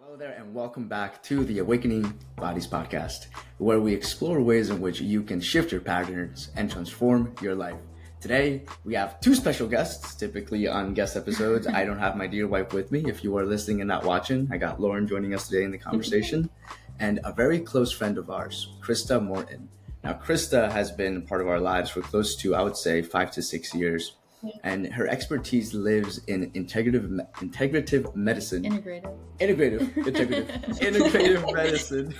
Hello there, and welcome back to the Awakening Bodies podcast, where we explore ways in which you can shift your patterns and transform your life. Today, we have two special guests. Typically on guest episodes, I don't have my dear wife with me. If you are listening and not watching, I got Lauren joining us today in the conversation, and a very close friend of ours, Krista Morton. Now, Krista has been part of our lives for close to, I would say, 5 to 6 years. And her expertise lives in integrative medicine. Integrative medicine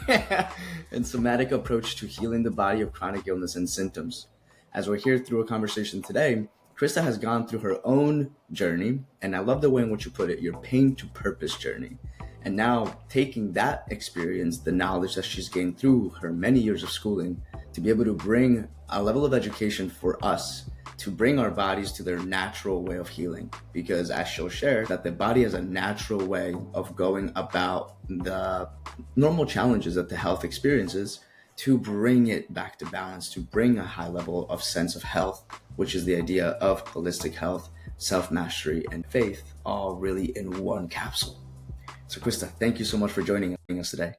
and somatic approach to healing the body of chronic illness and symptoms. As we're here through a conversation today, Krista has gone through her own journey, and I love the way in which you put it, your pain to purpose journey. And now taking that experience, the knowledge that she's gained through her many years of schooling, to be able to bring a level of education for us to bring our bodies to their natural way of healing. Because as she'll share, that the body has a natural way of going about the normal challenges that the health experiences to bring it back to balance, to bring a high level of sense of health, which is the idea of holistic health, self-mastery, and faith, all really in one capsule. So Krista, thank you so much for joining us today.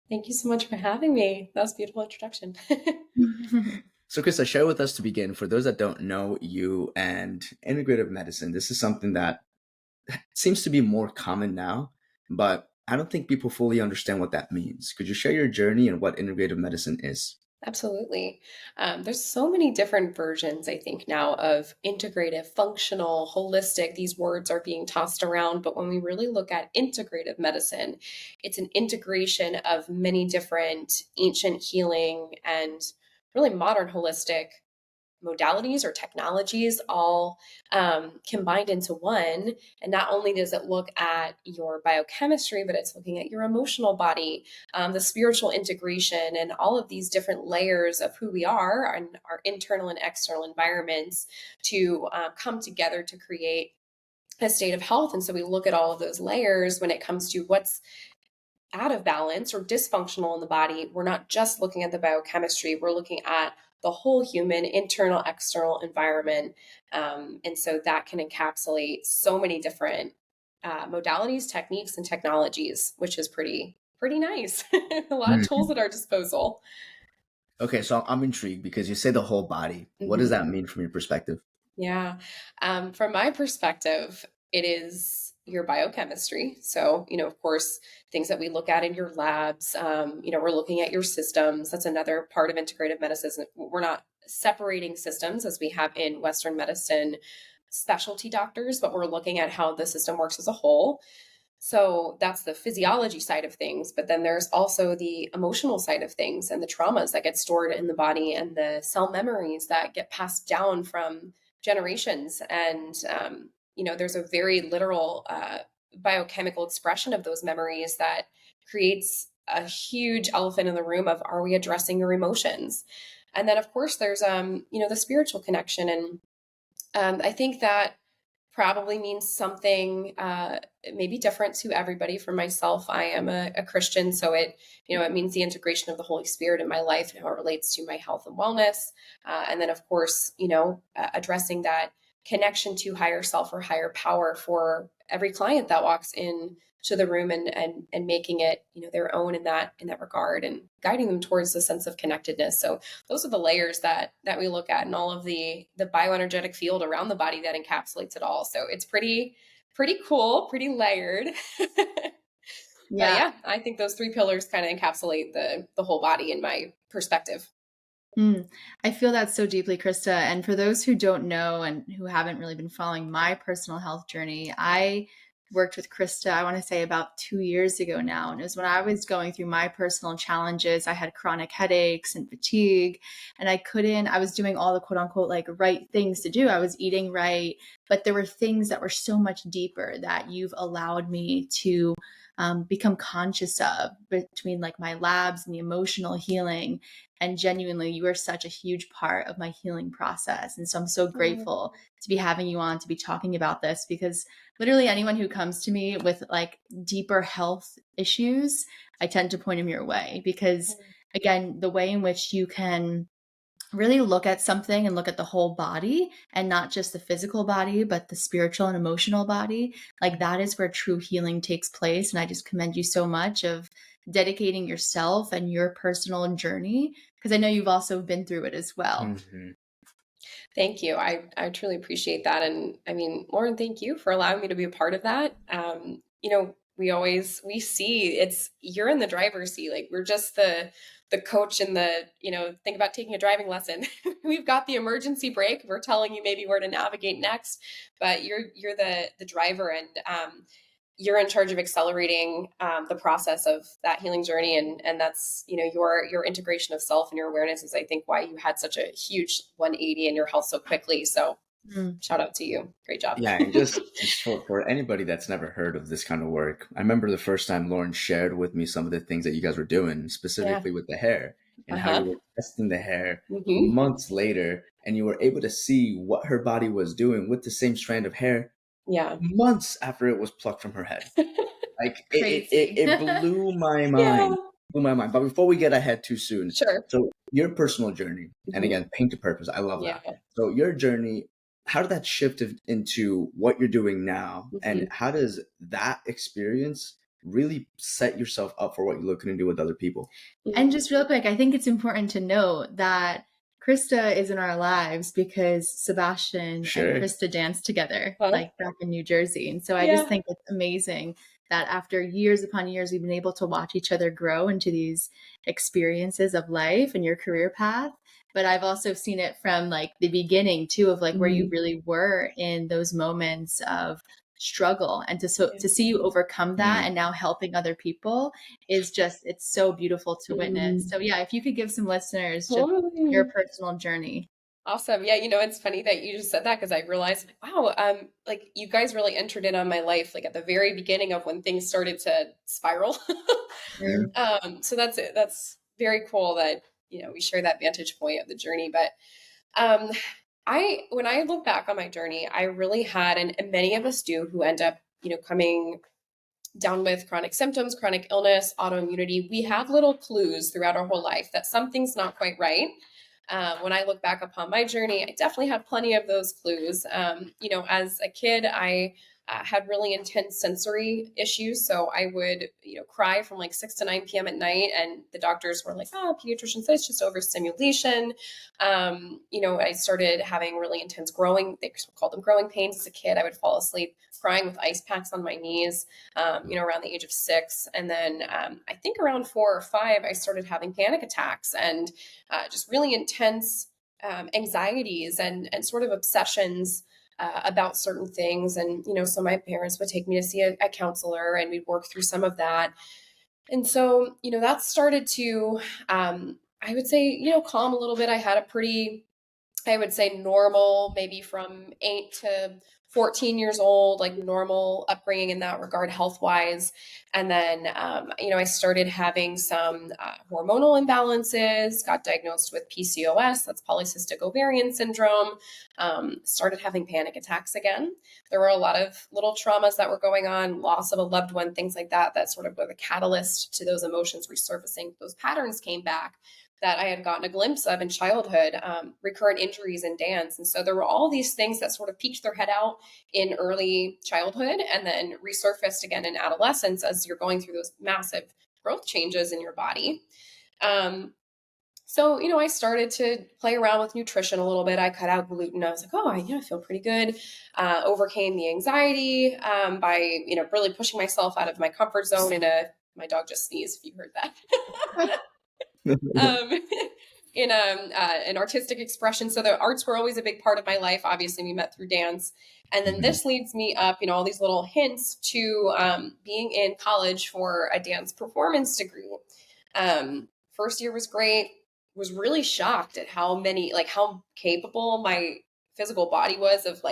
Thank you so much for having me. That was a beautiful introduction. So Krista, share with us to begin, for those that don't know you and integrative medicine, this is something that seems to be more common now, but I don't think people fully understand what that means. Could you share your journey and what integrative medicine is? Absolutely. There's so many different versions, I think, now of integrative, functional, holistic. These words are being tossed around, but when we really look at integrative medicine, it's an integration of many different ancient healing and really modern holistic modalities or technologies all combined into one. And not only does it look at your biochemistry, but it's looking at your emotional body, the spiritual integration, and all of these different layers of who we are and our internal and external environments to come together to create a state of health. And so we look at all of those layers when it comes to what's out of balance or dysfunctional in the body. We're not just looking at the biochemistry, we're looking at the whole human internal, external environment. And so that can encapsulate so many different modalities, techniques, and technologies, which is pretty nice. A lot of tools at our disposal. Okay, so I'm intrigued because you say the whole body. What does that mean from your perspective? Yeah. From my perspective, it is your biochemistry. So, of course, things that we look at in your labs, we're looking at your systems. That's another part of integrative medicine. We're not separating systems as we have in Western medicine specialty doctors, but we're looking at how the system works as a whole. So that's the physiology side of things. But then there's also the emotional side of things and the traumas that get stored in the body and the cell memories that get passed down from generations. And, there's a very literal biochemical expression of those memories that creates a huge elephant in the room of, are we addressing your emotions? And then, of course, there's, the spiritual connection. And I think that probably means something maybe different to everybody. For myself, I am a Christian, so it means the integration of the Holy Spirit in my life and how it relates to my health and wellness. And then, of course, addressing that connection to higher self or higher power for every client that walks in to the room and making it, their own in that regard and guiding them towards the sense of connectedness. So those are the layers that we look at and all of the bioenergetic field around the body that encapsulates it all. So it's pretty cool, pretty layered. Yeah, I think those three pillars kind of encapsulate the whole body in my perspective. I feel that so deeply, Krista. And for those who don't know and who haven't really been following my personal health journey, I worked with Krista, I want to say about 2 years ago now. And it was when I was going through my personal challenges. I had chronic headaches and fatigue, and I was doing all the quote unquote like right things to do. I was eating right, but there were things that were so much deeper that you've allowed me to become conscious of, between like my labs and the emotional healing. And genuinely, you are such a huge part of my healing process. And so I'm so grateful to be having you on to be talking about this, because literally anyone who comes to me with like deeper health issues, I tend to point them your way, because again, the way in which you can really look at something and look at the whole body and not just the physical body, but the spiritual and emotional body. Like that is where true healing takes place. And I just commend you so much of dedicating yourself and your personal journey, because I know you've also been through it as well. Mm-hmm. Thank you. I truly appreciate that. And I mean, Lauren, thank you for allowing me to be a part of that. We see you're in the driver's seat. Like we're just the coach and think about taking a driving lesson. We've got the emergency brake. We're telling you maybe where to navigate next, but you're the driver, and you're in charge of accelerating the process of that healing journey. And that's, your integration of self and your awareness is, I think, why you had such a huge 180 in your health so quickly. So shout out to you. Great job. Yeah, and just for anybody that's never heard of this kind of work, I remember the first time Lauren shared with me some of the things that you guys were doing, specifically with the hair, and how you were testing the hair months later, and you were able to see what her body was doing with the same strand of hair months after it was plucked from her head. Like it blew my mind. Blew my mind. But before we get ahead too soon, Sure. So your personal journey, and again, paint to purpose. I love that. So your journey, how did that shift into what you're doing now, and how does that experience really set yourself up for what you're looking to do with other people? And just real quick, I think it's important to note that Krista is in our lives because Sebastian and Krista danced together, like back in New Jersey. And so I just think it's amazing that after years upon years, we've been able to watch each other grow into these experiences of life and your career path. But I've also seen it from like the beginning too, of like where you really were in those moments of struggle, and to see you overcome that and now helping other people is just, it's so beautiful to witness. So yeah, if you could give some listeners just your personal journey. Awesome. Yeah, it's funny that you just said that, because I realized, wow, like you guys really entered in on my life, like at the very beginning of when things started to spiral. So that's it. That's very cool that, we share that vantage point of the journey. But when I look back on my journey, I really had, and many of us do, who end up, coming down with chronic symptoms, chronic illness, autoimmunity, we have little clues throughout our whole life that something's not quite right. When I look back upon my journey, I definitely had plenty of those clues. As a kid, I had really intense sensory issues. So I would, cry from like 6 to 9 p.m. at night. And the doctors were like, oh, pediatrician said it's just overstimulation. I started having really intense they called them growing pains as a kid. I would fall asleep crying with ice packs on my knees, around the age of 6. And then I think around 4 or 5, I started having panic attacks and just really intense anxieties and sort of obsessions about certain things. And, so my parents would take me to see a counselor, and we'd work through some of that. And so, that started to, I would say, calm a little bit. I had a pretty, I would say, normal, maybe from 8 to 14 years old, like normal upbringing in that regard, health wise. And then, I started having some hormonal imbalances, got diagnosed with PCOS, that's polycystic ovarian syndrome, started having panic attacks again. There were a lot of little traumas that were going on, loss of a loved one, things like that, that sort of were the catalyst to those emotions resurfacing. Those patterns came back that I had gotten a glimpse of in childhood, recurrent injuries in dance. And so there were all these things that sort of peeked their head out in early childhood and then resurfaced again in adolescence as you're going through those massive growth changes in your body. So, I started to play around with nutrition a little bit. I cut out gluten. I was like, oh, I feel pretty good. Overcame the anxiety by, really pushing myself out of my comfort zone my dog just sneezed, if you heard that. In an artistic expression. So the arts were always a big part of my life. Obviously, we met through dance. And then this leads me up, all these little hints to being in college for a dance performance degree. First year was great. Was really shocked at how capable my physical body was of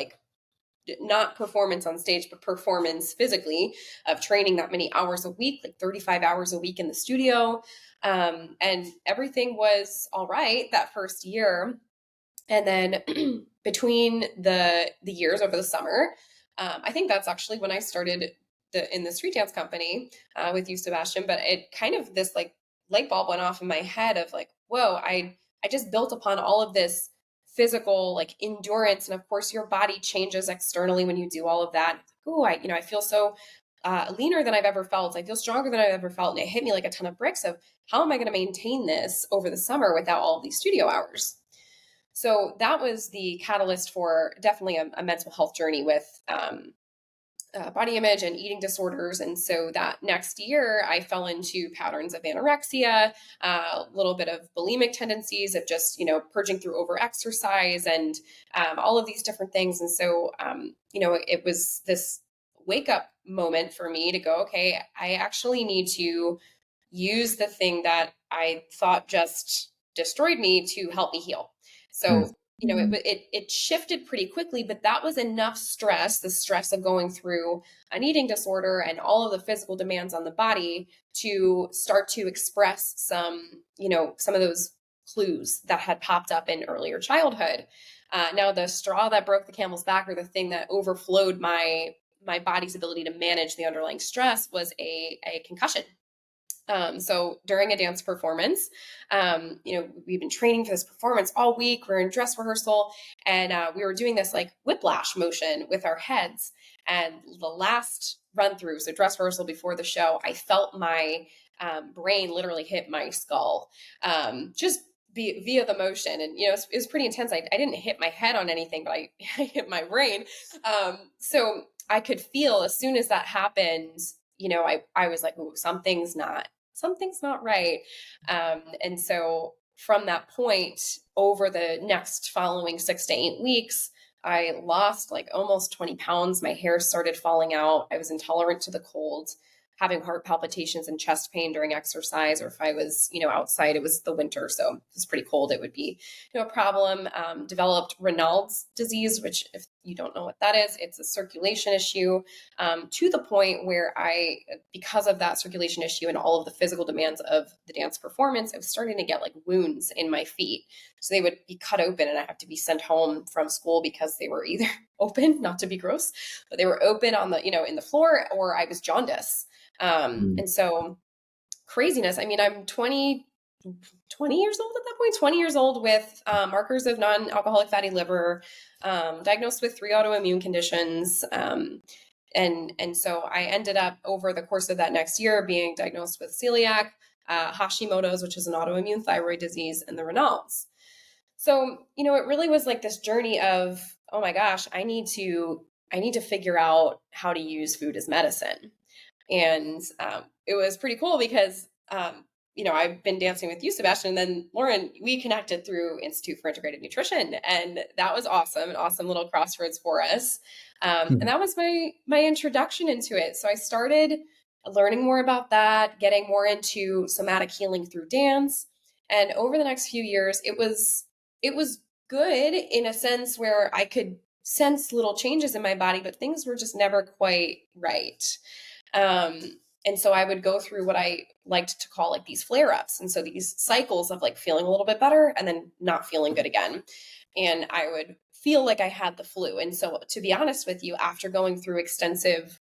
not performance on stage, but performance physically, of training that many hours a week, like 35 hours a week in the studio. And everything was all right that first year. And then between the years over the summer, I think that's actually when I started in the street dance company with you, Sebastian. But it kind of, this light bulb went off in my head of whoa, I I just built upon all of this physical like endurance. And of course your body changes externally when you do all of that. Oh, I feel so leaner than I've ever felt. I feel stronger than I've ever felt. And it hit me like a ton of bricks of how am I going to maintain this over the summer without all of these studio hours? So that was the catalyst for definitely a mental health journey with body image and eating disorders. And so that next year, I fell into patterns of anorexia, a little bit of bulimic tendencies of just, purging through over exercise and all of these different things. And so, it was this wake up moment for me to go, okay, I actually need to use the thing that I thought just destroyed me to help me heal. So, it shifted pretty quickly, but that was enough stress, the stress of going through an eating disorder and all of the physical demands on the body to start to express some of those clues that had popped up in earlier childhood. Now, the straw that broke the camel's back, or the thing that overflowed my body's ability to manage the underlying stress, was a concussion. So during a dance performance, we've been training for this performance all week. We're in dress rehearsal, and we were doing this like whiplash motion with our heads. And the last run through, so dress rehearsal before the show, I felt my brain literally hit my skull, just via the motion. And, it was pretty intense. I didn't hit my head on anything, but I hit my brain. So I could feel as soon as that happened, I was like, ooh, something's not right. And so from that point, over the next following 6 to 8 weeks, I lost like almost 20 pounds. My hair started falling out. I was intolerant to the cold, having heart palpitations and chest pain during exercise, or if I was, outside, it was the winter, so it was pretty cold, it would be, a problem. Developed Raynaud's disease, which, if you don't know what that is, it's a circulation issue, to the point where because of that circulation issue and all of the physical demands of the dance performance, I was starting to get like wounds in my feet. So they would be cut open and I have to be sent home from school because they were either open, not to be gross, but they were open on the, in the floor, or I was jaundice. And so craziness. I mean, I'm 20 years old at that point, 20 years old with markers of non-alcoholic fatty liver, diagnosed with 3 autoimmune conditions. And so I ended up, over the course of that next year, being diagnosed with celiac, Hashimoto's, which is an autoimmune thyroid disease, and the Raynaud's. So, it really was like this journey of, oh my gosh, I need to figure out how to use food as medicine. And it was pretty cool because, I've been dancing with you, Sebastian, and then Lauren, we connected through Institute for Integrative Nutrition. And that was awesome, an awesome little crossroads for us. And that was my introduction into it. So I started learning more about that, getting more into somatic healing through dance. And over the next few years, it was good in a sense where I could sense little changes in my body, but things were just never quite right. And so I would go through what I liked to call like these flare-ups. And so these cycles of like feeling a little bit better and then not feeling good again. And I would feel like I had the flu. And so, to be honest with you, after going through extensive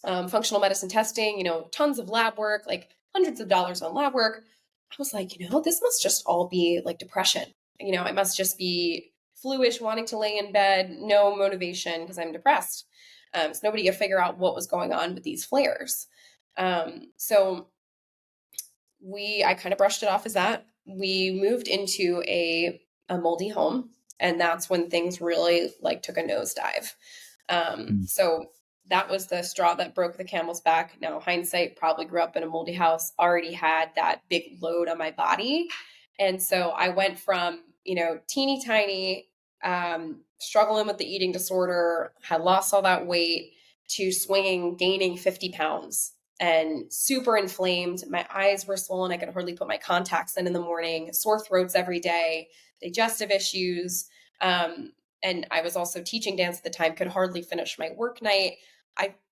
functional medicine testing, tons of lab work, like hundreds of dollars on lab work, I was like, this must just all be like depression. I must just be flu-ish, wanting to lay in bed, no motivation because I'm depressed. So nobody could figure out what was going on with these flares. So I kind of brushed it off as that. We moved into a moldy home, and that's when things really like took a nosedive. So that was the straw that broke the camel's back. Now, hindsight, probably grew up in a moldy house, already had that big load on my body. And so I went from, teeny tiny, struggling with the eating disorder, had lost all that weight, to gaining 50 pounds and super inflamed. My eyes were swollen. I could hardly put my contacts in the morning, sore throats every day, digestive issues. And I was also teaching dance at the time, could hardly finish my work night.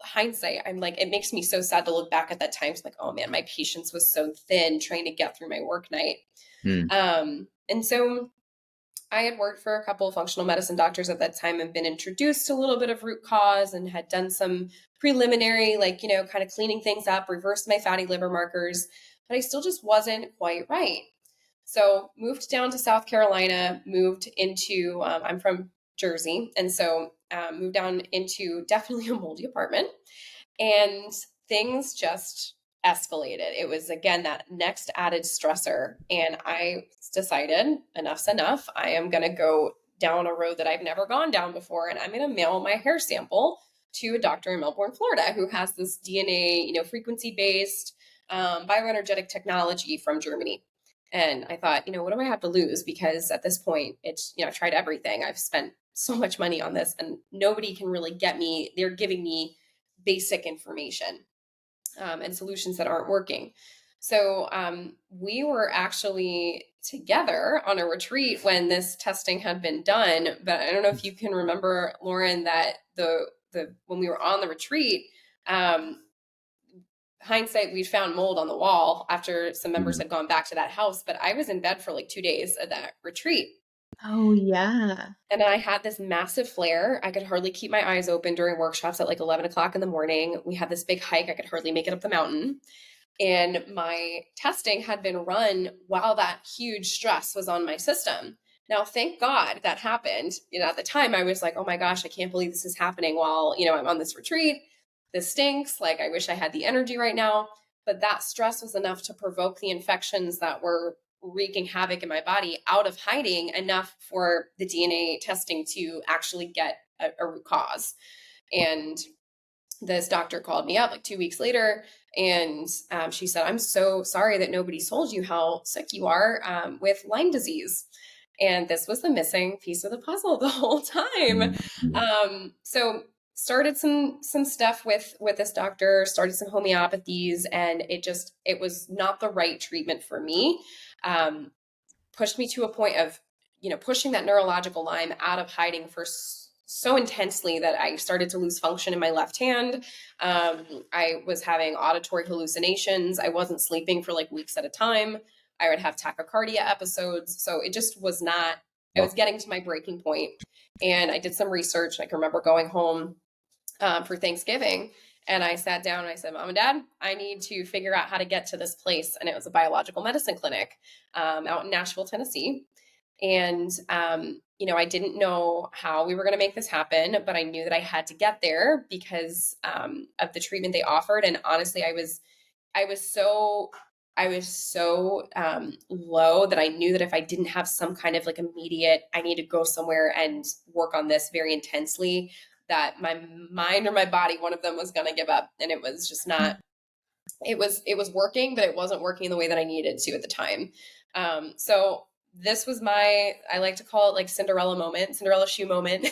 Hindsight, I'm like, it makes me so sad to look back at that time. It's like, oh man, my patience was so thin trying to get through my work night. And so I had worked for a couple of functional medicine doctors at that time and been introduced to a little bit of root cause and had done some preliminary, kind of cleaning things up, reversed my fatty liver markers, but I still just wasn't quite right. So moved down to South Carolina, moved into, I'm from Jersey. And so moved down into definitely a moldy apartment. And things just escalated. It was, again, that next added stressor. And I decided enough's enough. I am going to go down a road that I've never gone down before. And I'm going to mail my hair sample to a doctor in Melbourne, Florida, who has this DNA, frequency-based bioenergetic technology from Germany. And I thought, what do I have to lose? Because at this point, it's, I've tried everything. I've spent so much money on this and nobody can really get me. They're giving me basic information and solutions that aren't working. So we were actually together on a retreat when this testing had been done. But I don't know if you can remember, Lauren, that the when we were on the retreat, hindsight, we found mold on the wall after some members had gone back to that house. But I was in bed for like 2 days at that retreat. Oh, yeah. And I had this massive flare. I could hardly keep my eyes open during workshops at like 11 o'clock in the morning. We had this big hike. I could hardly make it up the mountain. And my testing had been run while that huge stress was on my system. Now, thank God that happened. At the time I was like, oh my gosh, I can't believe this is happening while, I'm on this retreat. This stinks. Like, I wish I had the energy right now. But that stress was enough to provoke the infections that were wreaking havoc in my body out of hiding, enough for the DNA testing to actually get a root cause. And this doctor called me up like 2 weeks later, and she said, I'm so sorry that nobody told you how sick you are with Lyme disease. And this was the missing piece of the puzzle the whole time. So started some stuff with this doctor, started some homeopathies, and it was not the right treatment for me. Pushed me to a point of, pushing that neurological Lyme out of hiding for so intensely that I started to lose function in my left hand. I was having auditory hallucinations. I wasn't sleeping for like weeks at a time. I would have tachycardia episodes. So it just was not, I was getting to my breaking point. And I did some research. I can remember going home for Thanksgiving. And I sat down and I said, Mom and Dad, I need to figure out how to get to this place. And it was a biological medicine clinic out in Nashville, Tennessee. And, I didn't know how we were going to make this happen, but I knew that I had to get there because of the treatment they offered. And honestly, I was so low that I knew that if I didn't have some kind of like immediate, I need to go somewhere and work on this very intensely, that my mind or my body, one of them was going to give up. And it was just not, it was working, but it wasn't working the way that I needed to at the time. So this was I like to call it like Cinderella shoe moment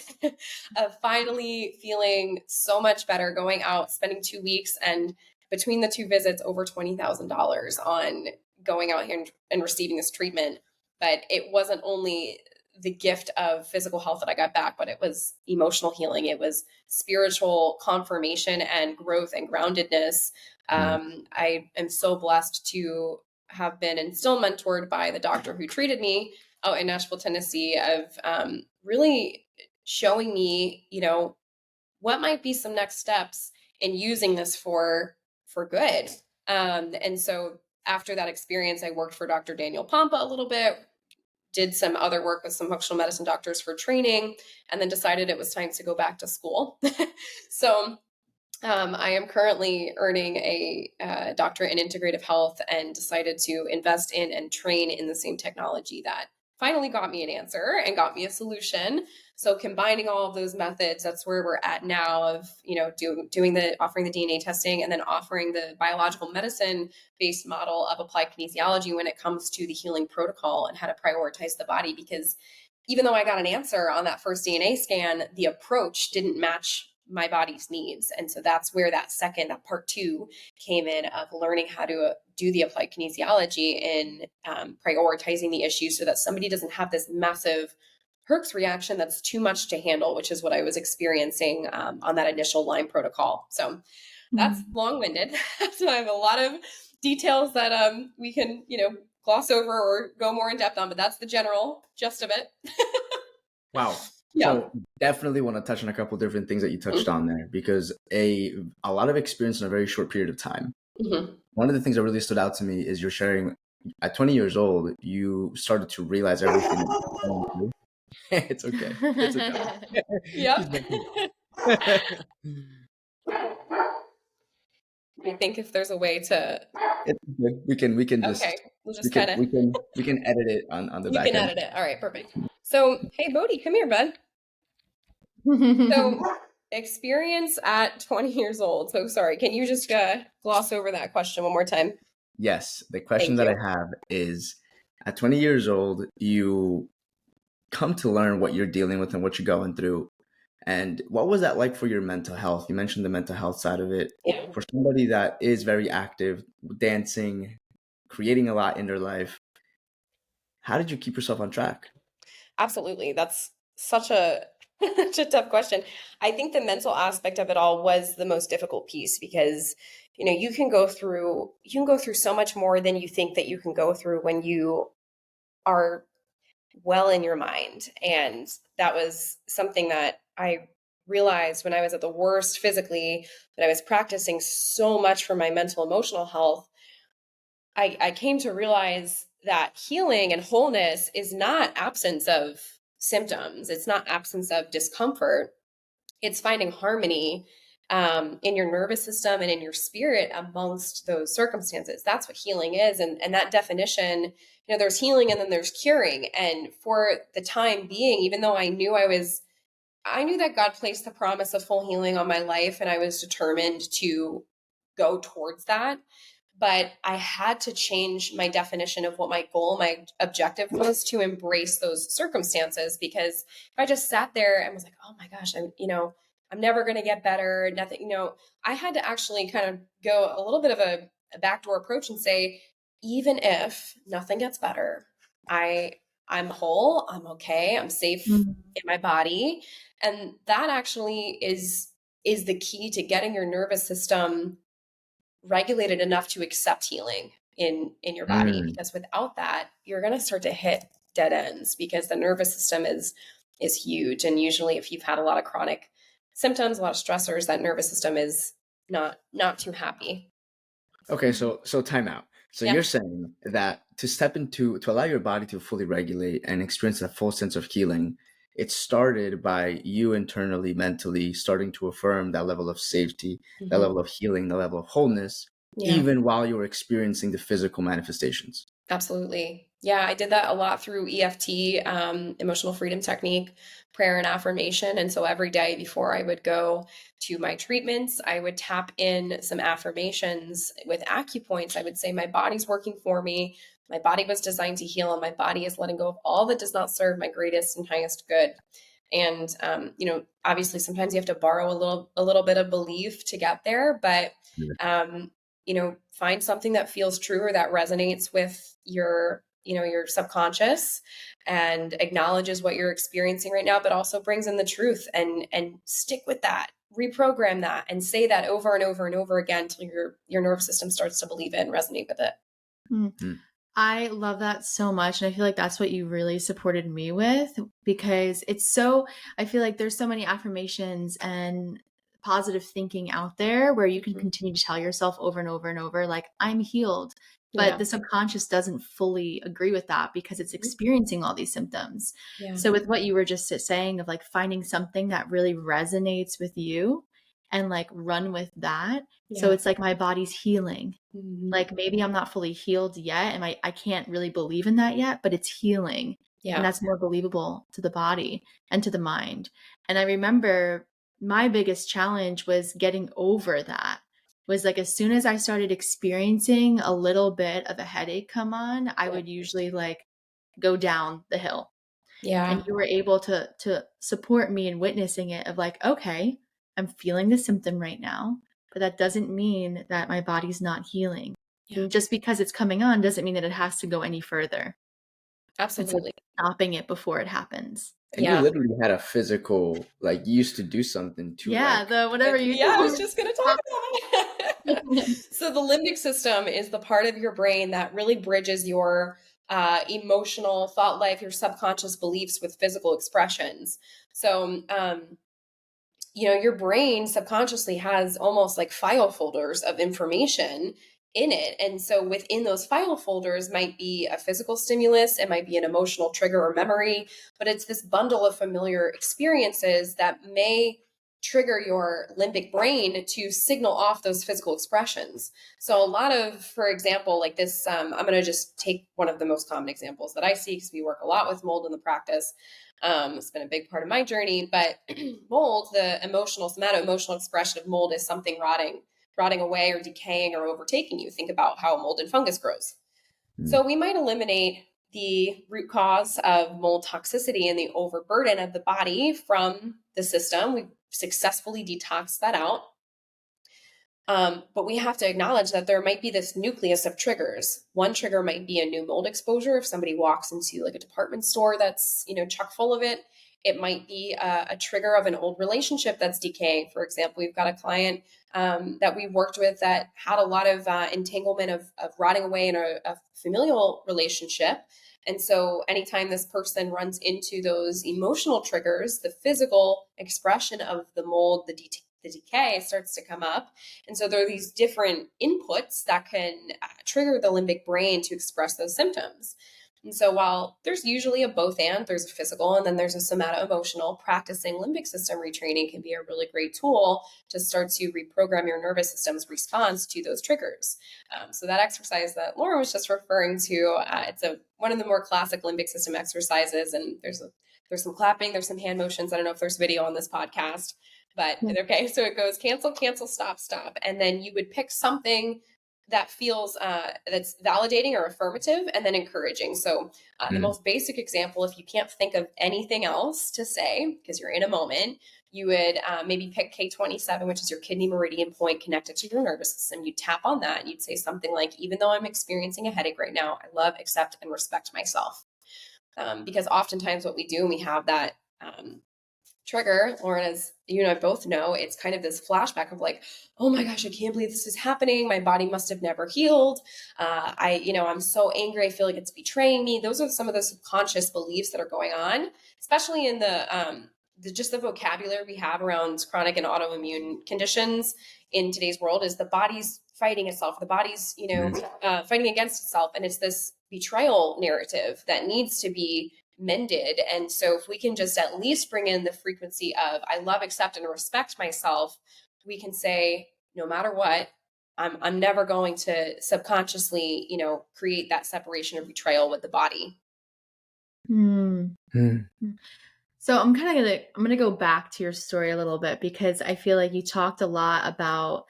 of finally feeling so much better, going out, spending 2 weeks, and between the two visits, over $20,000 on going out here and receiving this treatment. But it wasn't only the gift of physical health that I got back, but it was emotional healing. It was spiritual confirmation and growth and groundedness. I am so blessed to have been and still mentored by the doctor who treated me out in Nashville, Tennessee, of really showing me, what might be some next steps in using this for good. And so after that experience, I worked for Dr. Daniel Pompa a little bit, did some other work with some functional medicine doctors for training, and then decided it was time to go back to school. So I am currently earning a doctorate in integrative health, and decided to invest in and train in the same technology that finally got me an answer and got me a solution. So combining all of those methods, that's where we're at now, of, offering the DNA testing and then offering the biological medicine based model of applied kinesiology when it comes to the healing protocol and how to prioritize the body. Because even though I got an answer on that first DNA scan, the approach didn't match my body's needs. And so that's where that part 2 came in, of learning how to do the applied kinesiology in prioritizing the issue so that somebody doesn't have this massive Herx reaction that's too much to handle, which is what I was experiencing on that initial Lyme protocol. So that's long-winded. So I have a lot of details that we can, gloss over or go more in depth on, but that's the general gist of it. Wow. Yeah. So definitely want to touch on a couple of different things that you touched on there, because a lot of experience in a very short period of time. One of the things that really stood out to me is you're sharing at 20 years old, you started to realize everything that you're going through. It's okay. It's okay. She's Yep. making I think if there's a way to, it's okay. We can okay, just we'll just kind of, we can edit it on the you back can end. edit it. All right, perfect. So, hey, Bodhi, come here, bud. So, experience at 20 years old. So, sorry, can you just gloss over that question one more time? Yes, the question Thank that I you. have is, at 20 years old, you come to learn what you're dealing with and what you're going through. And what was that like for your mental health? You mentioned the mental health side of it. Yeah, For somebody that is very active, dancing, creating a lot in their life, how did you keep yourself on track? absolutely. That's such a such a tough question. I think the mental aspect of it all was the most difficult piece because you can go through so much more than you think that you can go through when you are well in your mind. And that was something that I realized when I was at the worst physically, but I was practicing so much for my mental emotional health. I came to realize that healing and wholeness is not absence of symptoms. It's not absence of discomfort. It's finding harmony in your nervous system and in your spirit amongst those circumstances. That's what healing is. And that definition, there's healing and then there's curing. And for the time being, even though I knew that God placed the promise of full healing on my life and I was determined to go towards that. But I had to change my definition of what my goal, my objective was to embrace those circumstances. Because if I just sat there and was like, oh my gosh, I'm never going to get better, nothing, I had to actually kind of go a little bit of a backdoor approach and say, even if nothing gets better, I'm whole, I'm okay, I'm safe in my body. And that actually is the key to getting your nervous system regulated enough to accept healing in your body, Mm. because without that you're going to start to hit dead ends, because the nervous system is huge. And usually if you've had a lot of chronic symptoms, a lot of stressors, that nervous system is not too happy. Okay, so time out. So Yeah. you're saying that to allow your body to fully regulate and experience that full sense of healing, it started by you internally, mentally starting to affirm that level of safety, that Mhm. level of healing, the level of wholeness, Yeah. even while you were experiencing the physical manifestations. Absolutely. Yeah, I did that a lot through EFT, emotional freedom technique, prayer and affirmation. And so every day before I would go to my treatments, I would tap in some affirmations with acupoints. I would say, my body's working for me. My body was designed to heal, and my body is letting go of all that does not serve my greatest and highest good. And obviously, sometimes you have to borrow a little bit of belief to get there, but um, find something that feels true or that resonates with your subconscious, and acknowledges what you're experiencing right now, but also brings in the truth, and stick with that, reprogram that, and say that over and over and over again until your nervous system starts to believe it and resonate with it. Mm. I love that so much. And I feel like that's what you really supported me with, because I feel like there's so many affirmations and positive thinking out there where you can continue to tell yourself over and over and over, like, I'm healed. But Yeah. the subconscious doesn't fully agree with that because it's experiencing all these symptoms. Yeah. So, with what you were just saying of like finding something that really resonates with you and like run with that. So, Yeah. it's like my body's healing. Mhm. Like maybe I'm not fully healed yet, and I can't really believe in that yet, but it's healing. And Yeah. that's more believable to the body and to the mind. And I remember my biggest challenge was getting over that. Was like as soon as I started experiencing a little bit of a headache come on, I Yeah. would usually like go down the hill. Yeah. And you were able to support me in witnessing it of like, okay, I'm feeling the symptom right now, but that doesn't mean that my body's not healing. Yeah. And just because it's coming on doesn't mean that it has to go any further. It's like Absolutely. stopping it before it happens. And you Yeah. literally had a physical, like you used to do something to Yeah, like, the whatever you Yeah, I was just going to talk Stop. about it. So the limbic system is the part of your brain that really bridges your emotional thought life, your subconscious beliefs with physical expressions. So, your brain subconsciously has almost like file folders of information, in it. And so within those file folders might be a physical stimulus, it might be an emotional trigger or memory, but it's this bundle of familiar experiences that may trigger your limbic brain to signal off those physical expressions. So a lot of, for example, like this, I'm going to just take one of the most common examples that I see because we work a lot with mold in the practice. It's been a big part of my journey, but mold, the emotional, somato-emotional expression of mold is something rotting away or decaying or overtaking you. Think about how mold and fungus grows. So we might eliminate the root cause of mold toxicity and the overburden of the body from the system. We've successfully detoxed that out. But we have to acknowledge that there might be this nucleus of triggers. One trigger might be a new mold exposure. If somebody walks into like a department store that's, chock full of it, it might be a trigger of an old relationship that's decaying. For example, we've got a client that we worked with that had a lot of entanglement of rotting away in a familial relationship. And so anytime this person runs into those emotional triggers, the physical expression of the mold, the decay starts to come up. And so there are these different inputs that can trigger the limbic brain to express those symptoms. And so while there's usually a both and, there's a physical and then there's a somato-emotional, practicing limbic system retraining can be a really great tool to start to reprogram your nervous system's response to those triggers. So that exercise that Laura was just referring to, it's one of the more classic limbic system exercises. And there's some clapping, there's some hand motions. I don't know if there's video on this podcast, but okay. So it goes cancel, cancel, stop, stop. And then you would pick something that feels that's validating or affirmative and then encouraging. So the most basic example, if you can't think of anything else to say because you're in a moment, you would maybe pick K27, which is your kidney meridian point connected to your nervous system. You tap on that and you'd say something like, even though I'm experiencing a headache right now, I love, accept, and respect myself. Because oftentimes what we do, and we have that trigger, Lauren, as you and I both know, it's kind of this flashback of like, oh my gosh, I can't believe this is happening. My body must have never healed. I'm so angry. I feel like it's betraying me. Those are some of the subconscious beliefs that are going on, especially in just the vocabulary we have around chronic and autoimmune conditions in today's world is the body's fighting itself. The body's, fighting against itself. And it's this betrayal narrative that needs to be mended. And so if we can just at least bring in the frequency of I love, accept, and respect myself, we can say, no matter what, I'm never going to subconsciously, create that separation or betrayal with the body. So I'm gonna go back to your story a little bit because I feel like you talked a lot about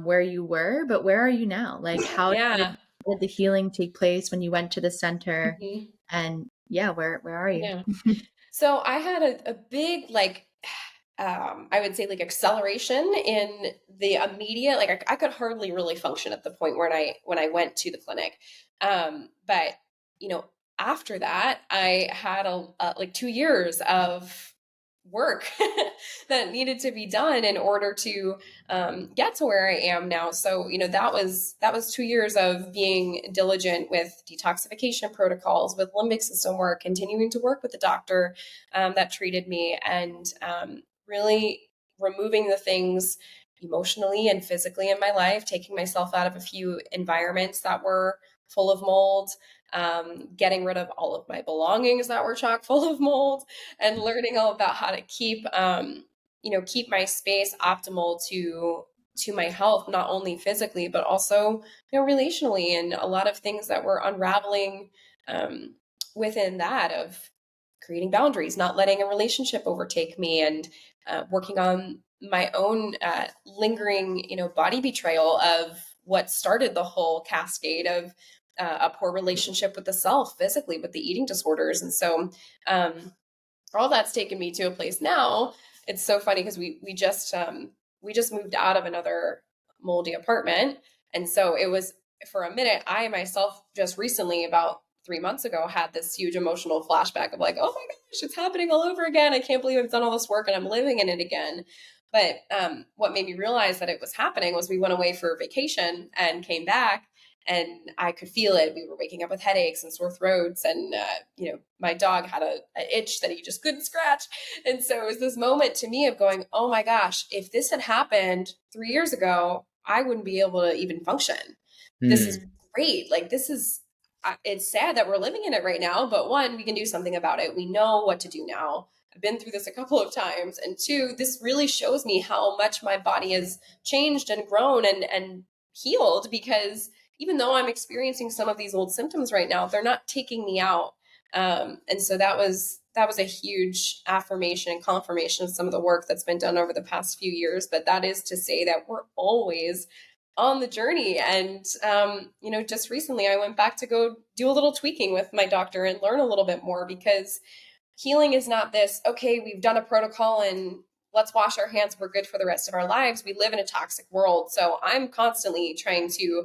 where you were, but where are you now? Like how did the healing take place when you went to the center? Mm-hmm. And where are you? Yeah. So I had a big, I would say acceleration in the immediate, I could hardly really function at the point when I went to the clinic. But, after that, I had 2 years of work that needed to be done in order to get to where I am now. So, that was 2 years of being diligent with detoxification protocols, with limbic system work, continuing to work with the doctor that treated me, and really removing the things emotionally and physically in my life, taking myself out of a few environments that were full of mold, getting rid of all of my belongings that were chock full of mold, and learning all about how to keep my space optimal to my health, not only physically, but also, relationally, and a lot of things that were unraveling within that of creating boundaries, not letting a relationship overtake me, and working on my own lingering, body betrayal of what started the whole cascade of a poor relationship with the self physically, with the eating disorders. And so all that's taken me to a place now. It's so funny because we just moved out of another moldy apartment. And so it was, for a minute, I myself just recently, about 3 months ago, had this huge emotional flashback of like, oh my gosh, it's happening all over again. I can't believe I've done all this work and I'm living in it again. But what made me realize that it was happening was we went away for vacation and came back, and I could feel it. We were waking up with headaches and sore throats, and my dog had a itch that he just couldn't scratch. And so it was this moment to me of going, oh my gosh, if this had happened 3 years ago, I wouldn't be able to even function. this is Mm. great. Like, this is, it's sad that we're living in it right now, but one, we can do something about it. We know what to do now. I've been through this a couple of times. And two, this really shows me how much my body has changed and grown and healed, because even though I'm experiencing some of these old symptoms right now, they're not taking me out. And so that was a huge affirmation and confirmation of some of the work that's been done over the past few years. But that is to say that we're always on the journey. And, just recently I went back to go do a little tweaking with my doctor and learn a little bit more, because healing is not this, okay, we've done a protocol and let's wash our hands, we're good for the rest of our lives. We live in a toxic world. So I'm constantly trying to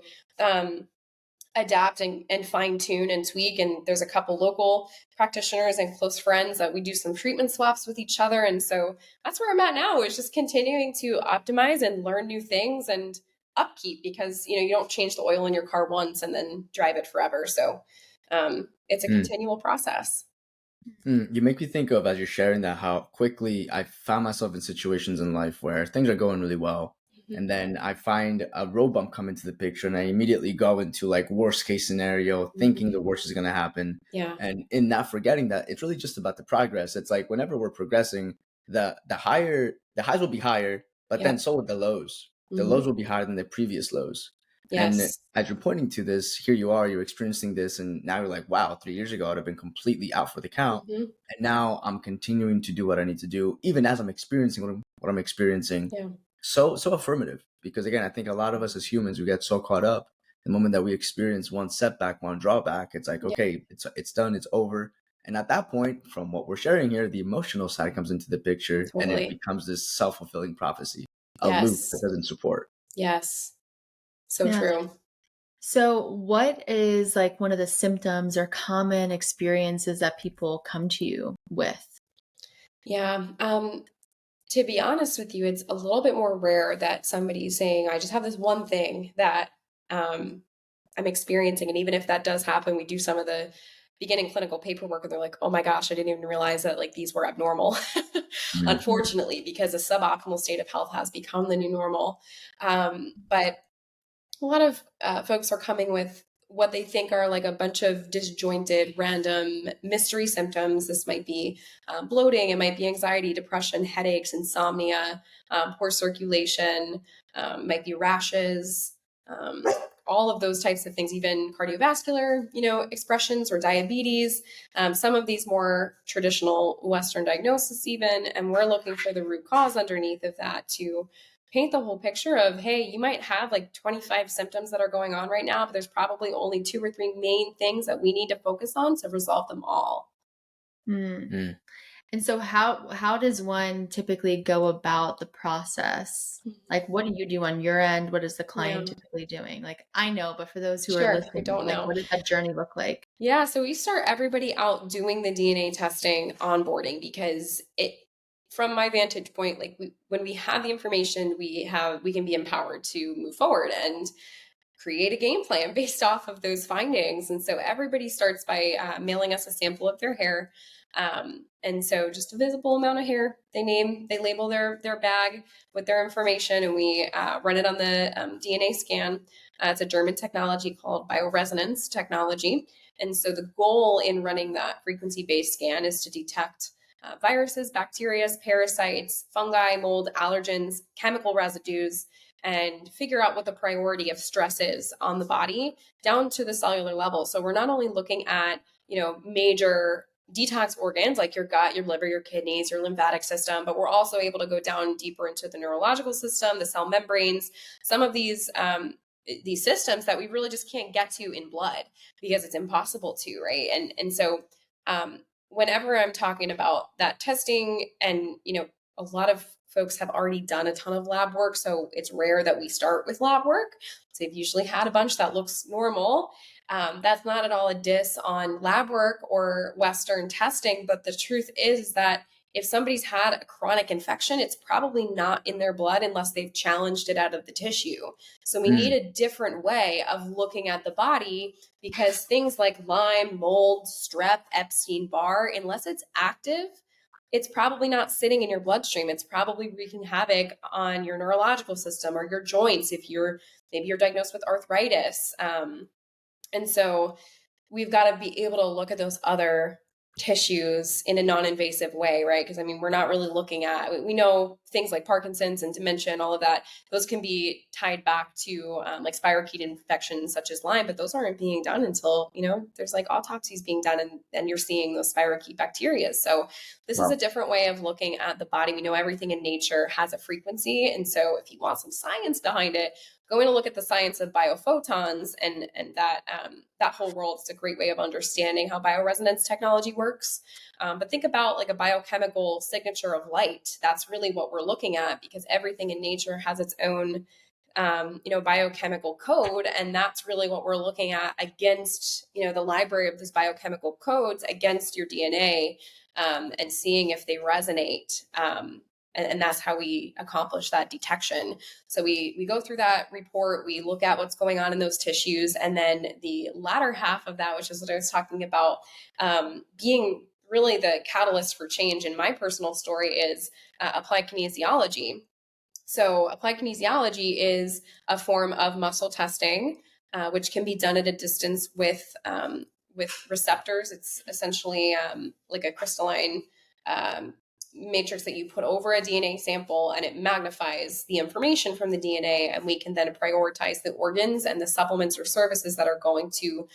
adapt and fine tune and tweak. And there's a couple local practitioners and close friends that we do some treatment swaps with each other. And so that's where I'm at now, is just continuing to optimize and learn new things and upkeep, because you don't change the oil in your car once and then drive it forever. So it's a continual process. You make me think of, as you're sharing that, how quickly I found myself in situations in life where things are going really well. And then I find a road bump come into the picture, and I immediately go into like worst case scenario, thinking the worst is going to happen. Yeah. And in that, forgetting that it's really just about the progress. It's like whenever we're progressing, the highs will be higher, but then so will the lows. The lows will be higher than the previous lows. And Yes. as you're pointing to this, here you are, you're experiencing this, and now you're like, wow, 3 years ago I'd have been completely out for the count. And now I'm continuing to do what I need to do, even as I'm experiencing what I'm experiencing. Yeah. So affirmative, because again, I think a lot of us as humans, we get so caught up the moment that we experience one setback, one drawback. It's like, okay, it's done, it's over. And at that point, from what we're sharing here, the emotional side comes into the picture, and it Totally. becomes this self-fulfilling prophecy, a loop that Yes. doesn't support. Yes. So Yeah. true. So, what is like one of the symptoms or common experiences that people come to you with? Yeah. To be honest with you, it's a little bit more rare that somebody's saying, I just have this one thing that I'm experiencing. And even if that does happen, we do some of the beginning clinical paperwork and they're like, oh my gosh, I didn't even realize that like these were abnormal, Mm. unfortunately, because a suboptimal state of health has become the new normal. But a lot of folks are coming with what they think are like a bunch of disjointed, random mystery symptoms. This might be bloating, it might be anxiety, depression, headaches, insomnia, poor circulation, might be rashes, um, all of those types of things, even cardiovascular, expressions or diabetes, some of these more traditional Western diagnoses even, and we're looking for the root cause underneath of that to paint the whole picture of, hey, you might have like 25 symptoms that are going on right now, but there's probably only 2 or 3 main things that we need to focus on to resolve them all. Mm. And so, how does one typically go about the process? Like, what do you do on your end? What is the client Yeah. typically doing? Like, I know, but for those who are Sure, I listening, don't like, know. what does that journey look like? Yeah, so we start everybody out doing the DNA testing onboarding, because it, from my vantage point, like when we have the information, we can be empowered to move forward and create a game plan based off of those findings. And so everybody starts by mailing us a sample of their hair. And so just a visible amount of hair, they label their bag with their information, and we run it on the DNA scan. It's a German technology called bioresonance technology. And so the goal in running that frequency-based scan is to detect viruses, bacteria, parasites, fungi, mold, allergens, chemical residues, and figure out what the priority of stress is on the body down to the cellular level. So we're not only looking at, major detox organs like your gut, your liver, your kidneys, your lymphatic system, but we're also able to go down deeper into the neurological system, the cell membranes, some of these systems that we really just can't get to in blood because it's impossible to, right? And so whenever I'm talking about that testing, and a lot of folks have already done a ton of lab work, so it's rare that we start with lab work. So they've usually had a bunch that looks normal. That's not at all a diss on lab work or Western testing, but the truth is that if somebody's had a chronic infection, it's probably not in their blood unless they've challenged it out of the tissue. So we need a different way of looking at the body, because things like Lyme, mold, strep, Epstein-Barr, unless it's active, it's probably not sitting in your bloodstream. It's probably wreaking havoc on your neurological system or your joints if maybe you're diagnosed with arthritis. And so we've got to be able to look at those other tissues in a non-invasive way, right? Because I mean, we're not really looking at, we know things like Parkinson's and dementia and all of that, those can be tied back to like spirochete infections such as Lyme, but those aren't being done until, there's like autopsies being done and you're seeing those spirochete bacteria. So this is a different way of looking at the body. We know everything in nature has a frequency. And so if you want some science behind it, going to look at the science of biophotons and that whole world. It's a great way of understanding how bioresonance technology works. But think about like a biochemical signature of light. That's really what we're looking at, because everything in nature has its own biochemical code. And that's really what we're looking at against, the library of these biochemical codes against your DNA, and seeing if they resonate. And that's how we accomplish that detection. So we go through that report, we look at what's going on in those tissues, and then the latter half of that, which is what I was talking about, being really the catalyst for change in my personal story, is applied kinesiology. So applied kinesiology is a form of muscle testing, which can be done at a distance with receptors. It's essentially like a crystalline matrix that you put over a DNA sample, and it magnifies the information from the DNA, and we can then prioritize the organs and the supplements or services that are going to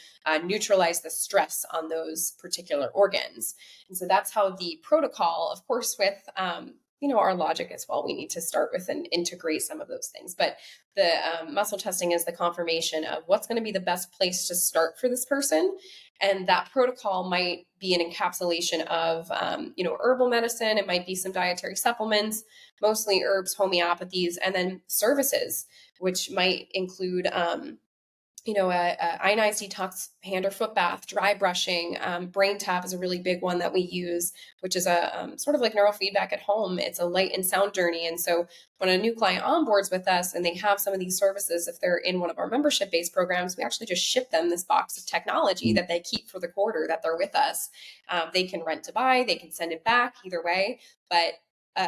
neutralize the stress on those particular organs. And so that's how the protocol, of course, with our logic as well, we need to start with and integrate some of those things. But the muscle testing is the confirmation of what's going to be the best place to start for this person. And that protocol might be an encapsulation of, herbal medicine. It might be some dietary supplements, mostly herbs, homeopathies, and then services, which might include, a ionized detox hand or foot bath, dry brushing. Brain tap is a really big one that we use, which is a sort of like neurofeedback at home. It's a light and sound journey. And so when a new client onboards with us and they have some of these services, if they're in one of our membership-based programs, we actually just ship them this box of technology that they keep for the quarter that they're with us. They can rent to buy, they can send it back, either way. But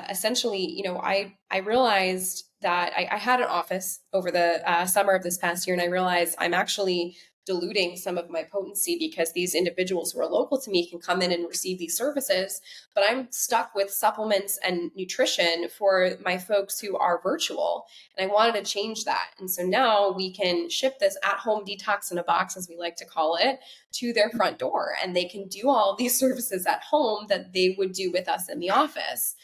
essentially, I realized that I had an office over the summer of this past year, and I realized I'm actually diluting some of my potency because these individuals who are local to me can come in and receive these services, but I'm stuck with supplements and nutrition for my folks who are virtual. And I wanted to change that. And so now we can ship this at-home detox in a box, as we like to call it, to their front door. And they can do all these services at home that they would do with us in the office.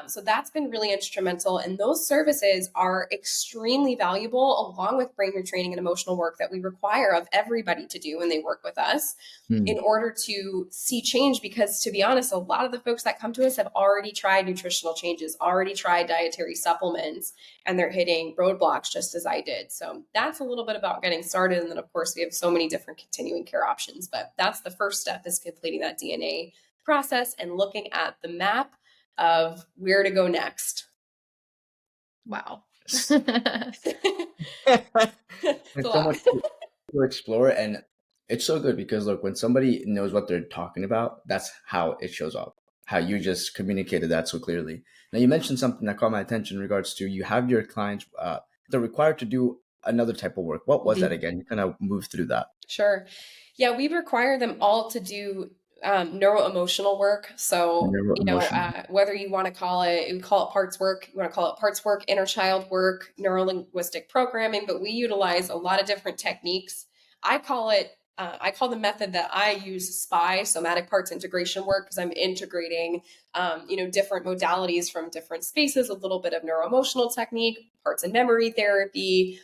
So that's been really instrumental. And those services are extremely valuable, along with brain retraining and emotional work that we require of everybody to do when they work with us in order to see change. Because to be honest, a lot of the folks that come to us have already tried nutritional changes, already tried dietary supplements, and they're hitting roadblocks just as I did. So that's a little bit about getting started. And then of course we have so many different continuing care options, but that's the first step, is completing that DNA process and looking at the map of where to go next. Wow. There's so much to explore, and it's so good because look, when somebody knows what they're talking about, that's how it shows up, how you just communicated that so clearly. Now, you mentioned something that caught my attention in regards to you have your clients, they're required to do another type of work. What was that again? You kind of moved through that. Sure. Yeah, we require them all to do neuro-emotional work. So, whether you want to call it, we call it parts work, you want to call it parts work, inner child work, neuro-linguistic programming, but we utilize a lot of different techniques. I call the method that I use SPI, somatic parts integration work, because I'm integrating, different modalities from different spaces, a little bit of neuroemotional technique, parts and memory therapy,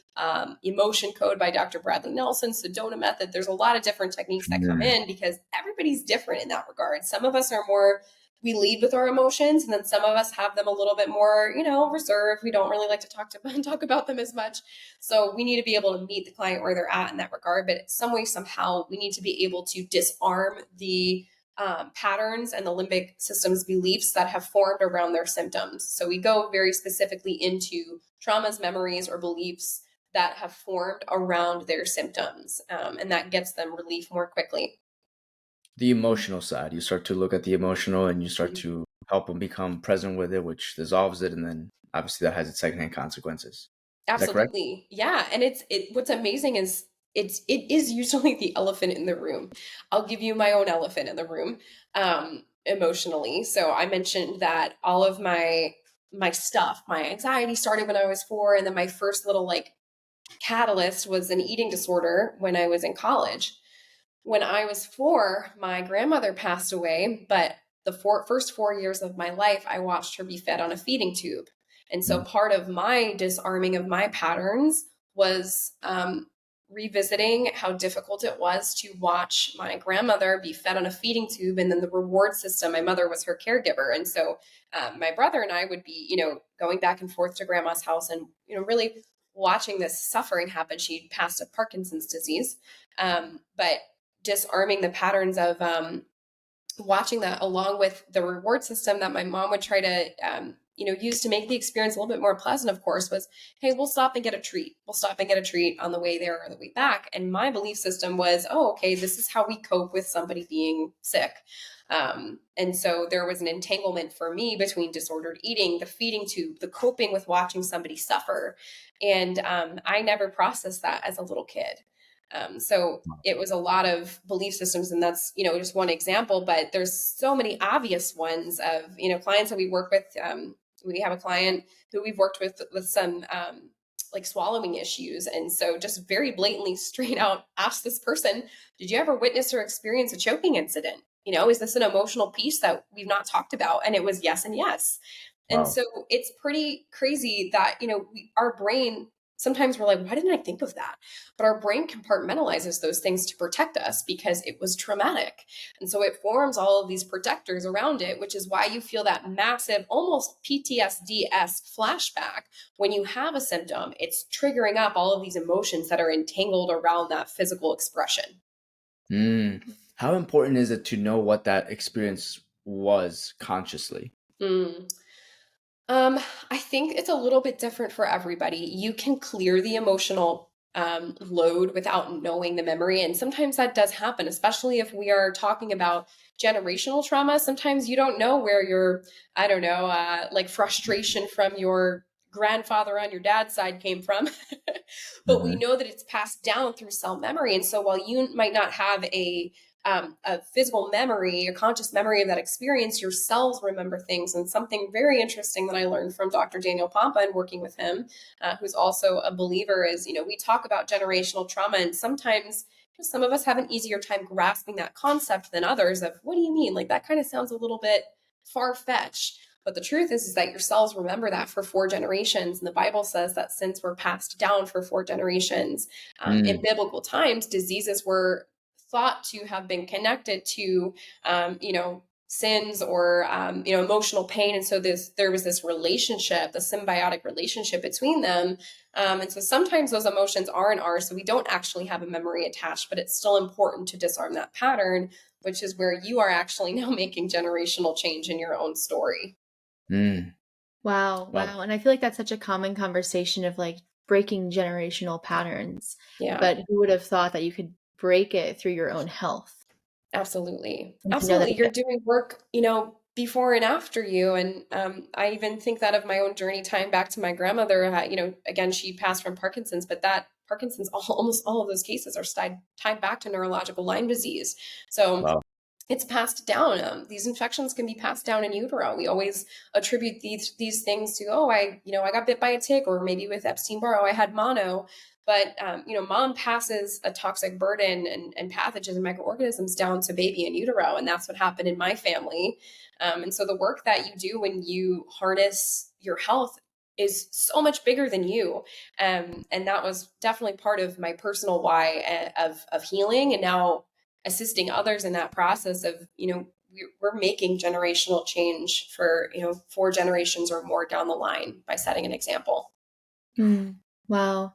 emotion code by Dr. Bradley Nelson, Sedona method. There's a lot of different techniques that come in because everybody's different in that regard. Some of us are more, we lead with our emotions, and then some of us have them a little bit more, reserved. We don't really like to talk about them as much. So we need to be able to meet the client where they're at in that regard. But some way, somehow, we need to be able to disarm the patterns and the limbic system's beliefs that have formed around their symptoms. So we go very specifically into traumas, memories, or beliefs that have formed around their symptoms. And that gets them relief more quickly. The emotional side, you start to look at the emotional and you start to help them become present with it, which dissolves it, and then obviously that has its secondhand consequences. Is that correct? Absolutely. Yeah. And what's amazing is it is usually the elephant in the room. I'll give you my own elephant in the room, emotionally. So I mentioned that all of my stuff, my anxiety started when I was 4, and then my first little like catalyst was an eating disorder when I was in college. When I was 4, my grandmother passed away, but the first 4 years of my life, I watched her be fed on a feeding tube. And so Mm. part of my disarming of my patterns was revisiting how difficult it was to watch my grandmother be fed on a feeding tube, and then the reward system. My mother was her caregiver. And so my brother and I would be, going back and forth to grandma's house and, really watching this suffering happen. She passed of Parkinson's disease. But disarming the patterns of watching that, along with the reward system that my mom would try to use to make the experience a little bit more pleasant, of course, was, hey, we'll stop and get a treat, on the way there or the way back. And my belief system was, oh, okay, this is how we cope with somebody being sick. And so there was an entanglement for me between disordered eating, the feeding tube, the coping with watching somebody suffer. And I never processed that as a little kid. So it was a lot of belief systems, and that's, just one example, but there's so many obvious ones of, clients that we work with. We have a client who we've worked with some, like swallowing issues. And so just very blatantly straight out ask this person, did you ever witness or experience a choking incident? Is this an emotional piece that we've not talked about? And it was yes and yes. And Wow. so it's pretty crazy that, our brain, sometimes we're like, why didn't I think of that? But our brain compartmentalizes those things to protect us because it was traumatic. And so it forms all of these protectors around it, which is why you feel that massive, almost PTSD-esque flashback when you have a symptom. It's triggering up all of these emotions that are entangled around that physical expression. How important is it to know what that experience was consciously? Mm. I think it's a little bit different for everybody. You can clear the emotional load without knowing the memory. And sometimes that does happen, especially if we are talking about generational trauma. Sometimes you don't know where your, I don't know, like frustration from your grandfather on your dad's side came from. But we Mhm. know that it's passed down through cell memory. And so while you might not have a physical memory, a conscious memory of that experience, your cells remember things. And something very interesting that I learned from Dr. Daniel Pompa and working with him, who's also a believer, is, we talk about generational trauma, and sometimes some of us have an easier time grasping that concept than others of, what do you mean? Like, that kind of sounds a little bit far-fetched. But the truth is that your cells remember that for 4 generations. And the Bible says that since we're passed down for 4 generations, in Mm. biblical times, diseases were thought to have been connected to, sins or, emotional pain. And so there was this relationship, the symbiotic relationship between them. And so sometimes those emotions aren't ours, so we don't actually have a memory attached, but it's still important to disarm that pattern, which is where you are actually now making generational change in your own story. Mm. Wow, Wow. wow. And I feel like that's such a common conversation of like breaking generational patterns. Yeah. But who would have thought that you could break it through your own health? Absolutely. And to know that Absolutely. You're doing work, before and after you. And I even think that of my own journey, tying back to my grandmother. Again, she passed from Parkinson's, but that Parkinson's, almost all of those cases are tied back to neurological Lyme disease. So Wow. it's passed down. These infections can be passed down in utero. We always attribute these things to, oh, I got bit by a tick, or maybe with Epstein-Barr, oh, I had mono. But mom passes a toxic burden and pathogens and microorganisms down to baby in utero, and that's what happened in my family. And so the work that you do when you harness your health is so much bigger than you. And that was definitely part of my personal why of healing, and now assisting others in that process of, we're making generational change for, 4 generations or more down the line by setting an example. Mm. Wow.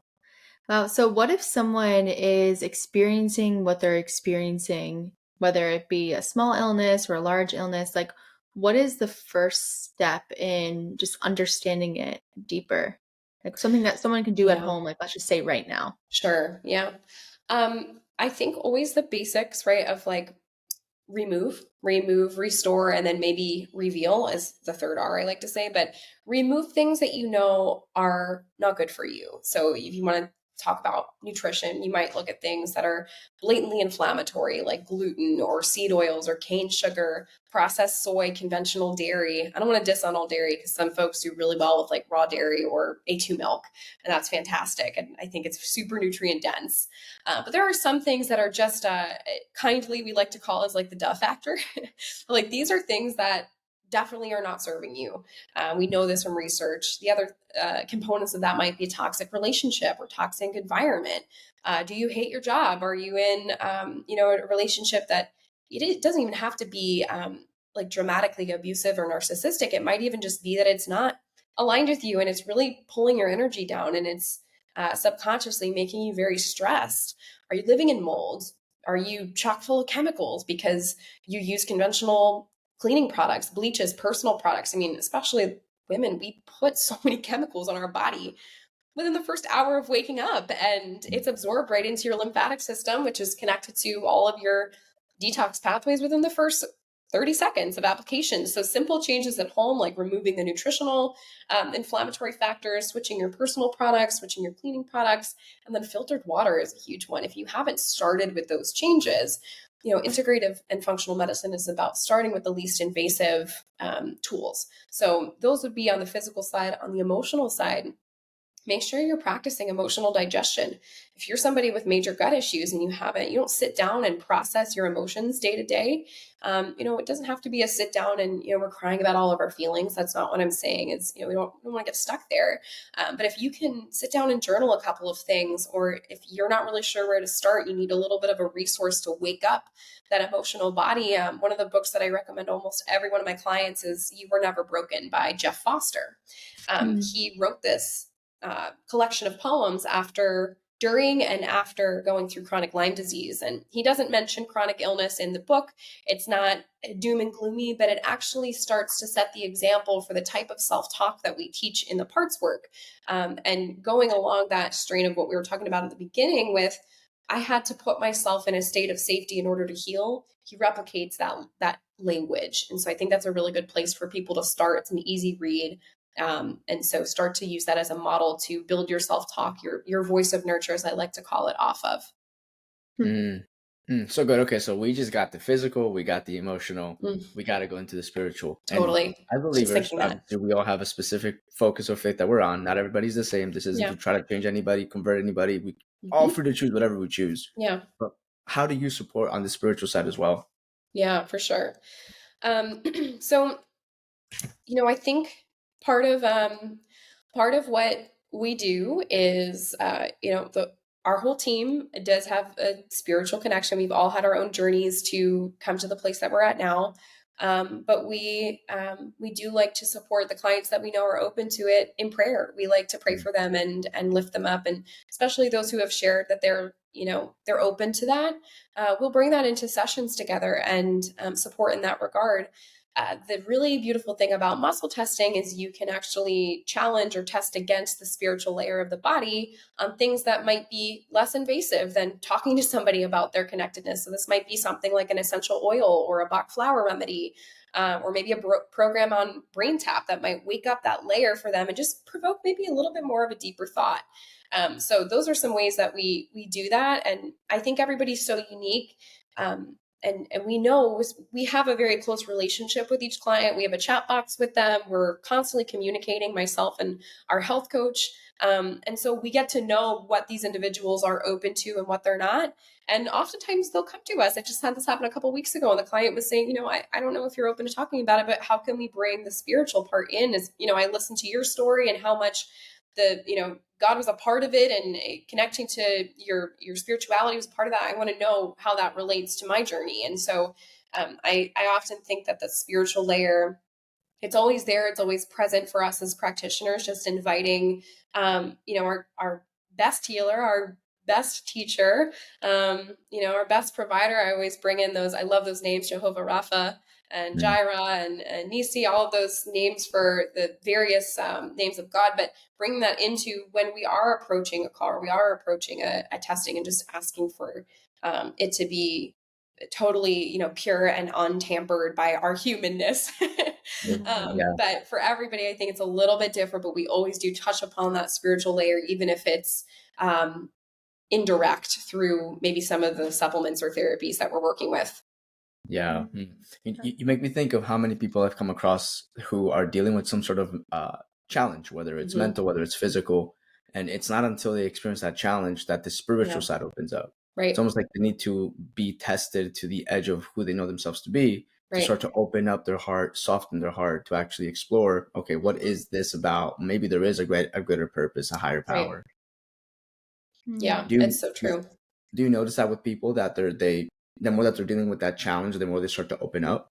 Wow. So what if someone is experiencing what they're experiencing, whether it be a small illness or a large illness? Like, what is the first step in just understanding it deeper? Like something that someone can do at Yeah, home, like let's just say right now. sure. Yeah. I think always the basics, right? Of like, remove, restore, and then maybe reveal is the third R I like to say, but remove things that you know are not good for you. So if you want to talk about nutrition, you might look at things that are blatantly inflammatory, like gluten or seed oils or cane sugar, processed soy, conventional dairy. I don't want to diss on all dairy because some folks do really well with like raw dairy or A2 milk, and that's fantastic. And I think it's super nutrient dense. But there are some things that are just kindly, we like to call as like the duh factor. Like these are things that definitely are not serving you. We know this from research. The other components of that might be a toxic relationship or toxic environment. Do you hate your job? Are you in, a relationship that it doesn't even have to be like dramatically abusive or narcissistic. It might even just be that it's not aligned with you and it's really pulling your energy down and it's subconsciously making you very stressed. Are you living in mold? Are you chock full of chemicals because you use conventional cleaning products, bleaches, personal products? I mean, especially women, we put so many chemicals on our body within the first hour of waking up, and it's absorbed right into your lymphatic system, which is connected to all of your detox pathways within the first 30 seconds of application. So simple changes at home, like removing the nutritional inflammatory factors, switching your personal products, switching your cleaning products, and then filtered water is a huge one. If you haven't started with those changes, integrative and functional medicine is about starting with the least invasive tools. So those would be on the physical side. On the emotional side, make sure you're practicing emotional digestion. If you're somebody with major gut issues and you don't sit down and process your emotions day to day, it doesn't have to be a sit down and, we're crying about all of our feelings. That's not what I'm saying. It's, we don't want to get stuck there. But if you can sit down and journal a couple of things, or if you're not really sure where to start, you need a little bit of a resource to wake up that emotional body. One of the books that I recommend almost every one of my clients is You Were Never Broken by Jeff Foster. He wrote this collection of poems during and after going through chronic Lyme disease. And he doesn't mention chronic illness in the book. It's not doom and gloomy, but it actually starts to set the example for the type of self-talk that we teach in the parts work. And going along that strain of what we were talking about at the beginning with, I had to put myself in a state of safety in order to heal. He replicates that language. And so I think that's a really good place for people to start. It's an easy read. And so start to use that as a model to build your self-talk, your voice of nurture, as I like to call it, off of. So good. Okay, so we just got the physical, we got the emotional, we got to go into the spiritual. Totally. And as believers, obviously, we all have a specific focus or faith that we're on. Not everybody's the same. This isn't to try to change anybody, convert anybody. We all free to choose whatever we choose. Yeah. But how do you support on the spiritual side as well? Yeah, for sure. So, I think part of what we do is, our whole team does have a spiritual connection. We've all had our own journeys to come to the place that we're at now. But we do like to support the clients that we know are open to it in prayer. We like to pray for them and lift them up. And especially those who have shared that they're open to that. We'll bring that into sessions together and support in that regard. The really beautiful thing about muscle testing is you can actually challenge or test against the spiritual layer of the body on things that might be less invasive than talking to somebody about their connectedness. So this might be something like an essential oil or a Bach flower remedy, or maybe a program on brain tap that might wake up that layer for them and just provoke maybe a little bit more of a deeper thought. So those are some ways that we do that. And I think everybody's so unique. And we know we have a very close relationship with each client. We have a chat box with them. We're constantly communicating, myself and our health coach. And so we get to know what these individuals are open to and what they're not. And oftentimes they'll come to us. I just had this happen a couple of weeks ago, and the client was saying, I don't know if you're open to talking about it, but how can we bring the spiritual part in? As I listened to your story and how much God was a part of it, and connecting to your spirituality was part of that. I want to know how that relates to my journey. And so I often think that the spiritual layer, it's always there. It's always present for us as practitioners, just inviting, our best healer, our best teacher, our best provider. I always bring in I love those names, Jehovah Rapha and Jireh and Nisi, all of those names for the various names of God, but bringing that into when we are approaching a call, we are approaching a testing, and just asking for it to be totally, pure and untampered by our humanness. Yeah. But for everybody, I think it's a little bit different, but we always do touch upon that spiritual layer, even if it's indirect through maybe some of the supplements or therapies that we're working with. Yeah. You make me think of how many people I've come across who are dealing with some sort of challenge, whether it's mental, whether it's physical. And it's not until they experience that challenge that the spiritual side opens up. Right. It's almost like they need to be tested to the edge of who they know themselves to be to start to open up their heart, soften their heart, to actually explore, okay, what is this about? Maybe there is a greater purpose, a higher power. Yeah, it's so true. Do you notice that with people that the more that they're dealing with that challenge, the more they start to open up?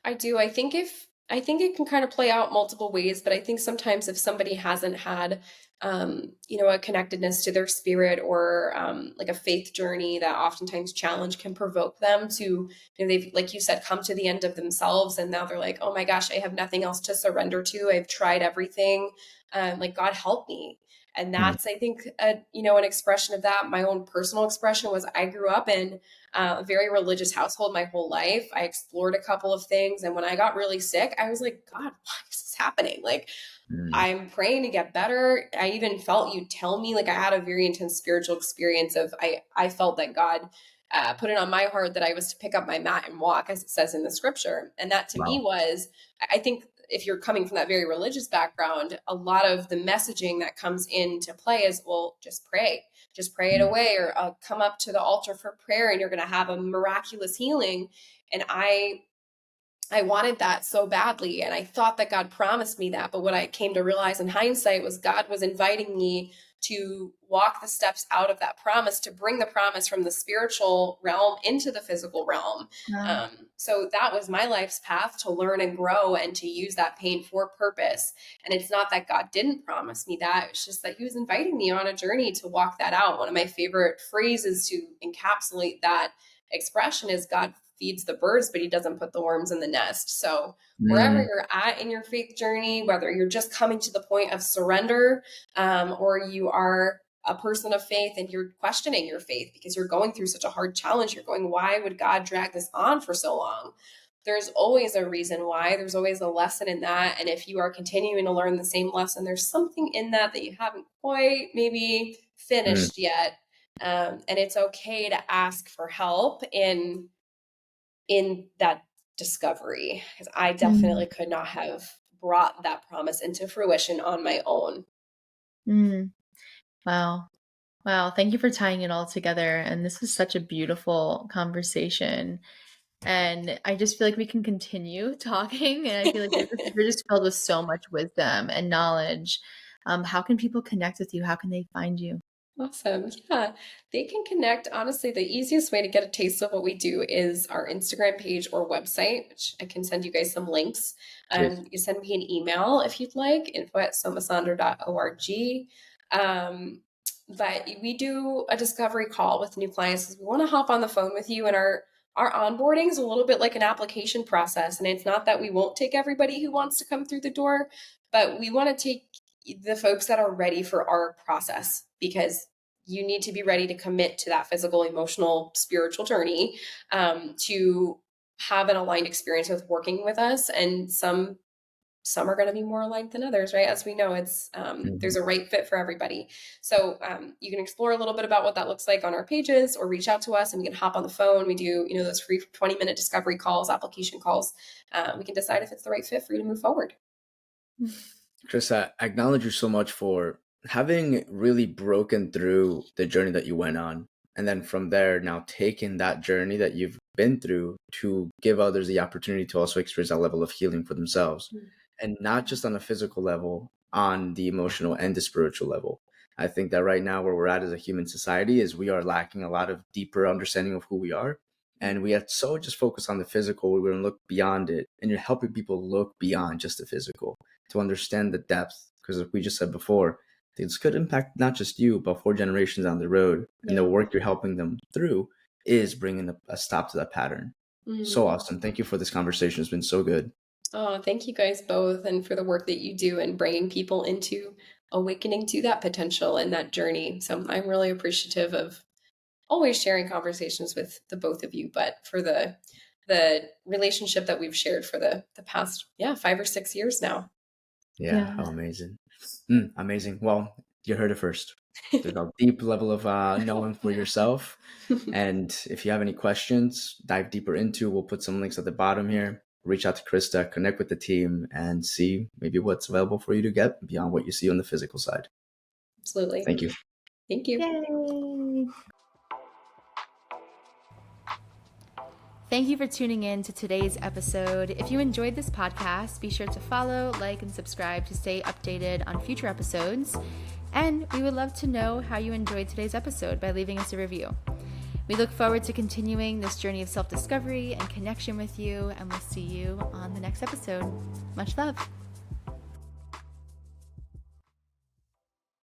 I do. I think it can kind of play out multiple ways, but I think sometimes if somebody hasn't had, a connectedness to their spirit or like a faith journey, that oftentimes challenge can provoke them to, they've, like you said, come to the end of themselves, and now they're like, oh my gosh, I have nothing else to surrender to. I've tried everything. Like, God help me. And that's, I think, an expression of that. My own personal expression was I grew up in a very religious household my whole life. I explored a couple of things. And when I got really sick, I was like, God, why is this happening? Like, I'm praying to get better. I even felt you tell me, like, I had a very intense spiritual experience of, I felt that God put it on my heart that I was to pick up my mat and walk, as it says in the scripture. And that to me was, I think, if you're coming from that very religious background, a lot of the messaging that comes into play is, well, just pray it away, or come up to the altar for prayer and you're going to have a miraculous healing. And I wanted that so badly. And I thought that God promised me that. But what I came to realize in hindsight was God was inviting me to walk the steps out of that promise, to bring the promise from the spiritual realm into the physical realm. So that was my life's path, to learn and grow and to use that pain for purpose. And it's not that God didn't promise me that. It's just that he was inviting me on a journey to walk that out. One of my favorite phrases to encapsulate that expression is, God feeds the birds, but he doesn't put the worms in the nest. So wherever you're at in your faith journey, whether you're just coming to the point of surrender, or you are a person of faith and you're questioning your faith because you're going through such a hard challenge, you're going, why would God drag this on for so long? There's always a reason why. There's always a lesson in that. And if you are continuing to learn the same lesson, there's something in that you haven't quite maybe finished yet. And it's okay to ask for help in that discovery, because I definitely could not have brought that promise into fruition on my own. Wow. Thank you for tying it all together. And this was such a beautiful conversation. And I just feel like we can continue talking. And I feel like you're just filled with so much wisdom and knowledge. How can people connect with you? How can they find you? Awesome. Yeah, they can connect. Honestly, the easiest way to get a taste of what we do is our Instagram page or website, which I can send you guys some links. You can send me an email if you'd like, info@somasandra.org. But we do a discovery call with new clients. We want to hop on the phone with you, and our onboarding is a little bit like an application process. And it's not that we won't take everybody who wants to come through the door, but we want to take the folks that are ready for our process, because you need to be ready to commit to that physical, emotional, spiritual journey, to have an aligned experience with working with us. And some are going to be more aligned than others, right? As we know, it's there's a right fit for everybody. So you can explore a little bit about what that looks like on our pages, or reach out to us and we can hop on the phone. We do, those free 20-minute discovery calls, application calls. We can decide if it's the right fit for you to move forward. Chris, I acknowledge you so much for having really broken through the journey that you went on. And then from there, now taking that journey that you've been through to give others the opportunity to also experience that level of healing for themselves. And not just on a physical level, on the emotional and the spiritual level. I think that right now where we're at as a human society is we are lacking a lot of deeper understanding of who we are. And we are so just focused on the physical, we're going to look beyond it. And you're helping people look beyond just the physical to understand the depth. Because like we just said before, this could impact not just you, but 4 generations down the road. And the work you're helping them through is bringing a stop to that pattern. So awesome. Thank you for this conversation. It's been so good. Oh, thank you guys both, and for the work that you do and bringing people into awakening to that potential and that journey. So I'm really appreciative of always sharing conversations with the both of you, but for the relationship that we've shared for the past 5 or 6 years now. Yeah. Oh, amazing. Amazing. Well, you heard it first. There's a deep level of knowing for yourself. And if you have any questions, dive deeper into, we'll put some links at the bottom here. Reach out to Krista, connect with the team, and see maybe what's available for you to get beyond what you see on the physical side. Absolutely. Thank you. Thank you. Yay. Thank you for tuning in to today's episode. If you enjoyed this podcast, be sure to follow, like, and subscribe to stay updated on future episodes. And we would love to know how you enjoyed today's episode by leaving us a review. We look forward to continuing this journey of self-discovery and connection with you, and we'll see you on the next episode. Much love.